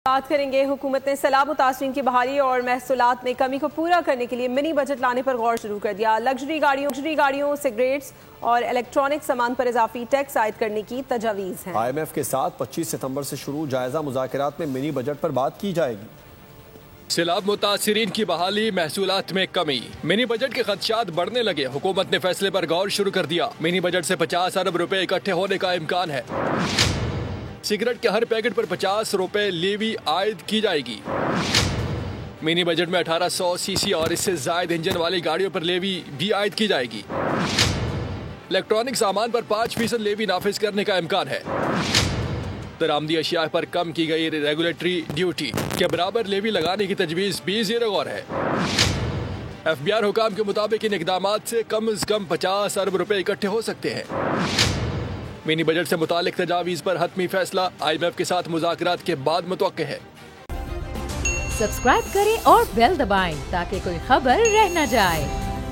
बात करेंगे। हुकूमत ने सैलाब मुतासरीन की बहाली और महसूलात में कमी को पूरा करने के लिए मिनी बजट लाने पर गौर शुरू कर दिया। लग्जरी गाड़ियों सिगरेट्स और इलेक्ट्रॉनिक सामान पर इजाफी टैक्स आयद करने की तजावीज़ है। IMF के साथ 25 सितंबर से शुरू जायजा मुज़ाकरात में मिनी बजट पर बात की जाएगी। सैलाब मुतासरीन की बहाली, महसूलात में कमी, मिनी बजट के खदशात बढ़ने लगे। हुकूमत ने फैसले पर गौर शुरू कर दिया। मिनी बजट से 50 अरब रुपए इकट्ठे होने का इम्कान है। सिगरेट के हर पैकेट पर 50 रुपए लेवी आयद की जाएगी। मिनी बजट में 1800 सीसी और इससे जायद इंजन वाली गाड़ियों पर लेवी भी आयद की जाएगी। इलेक्ट्रॉनिक सामान पर 5% लेवी नाफिज करने का इम्कान है। दरामदी अशिया पर कम की गई रेगुलेटरी ड्यूटी के बराबर लेवी लगाने की तजवीज़ भी ज़ेर गौर है। FBI हुकाम के मुताबिक इन इक़दामात से कम 50 अरब रुपए इकट्ठे हो सकते हैं। मिनी बजट से मुतालिक तजावीज़ पर हतमी फैसला IMF के साथ मुज़ाकरात के बाद मुतवक्के है। सब्सक्राइब करें और बेल दबाएं ताकि कोई खबर रह न जाए।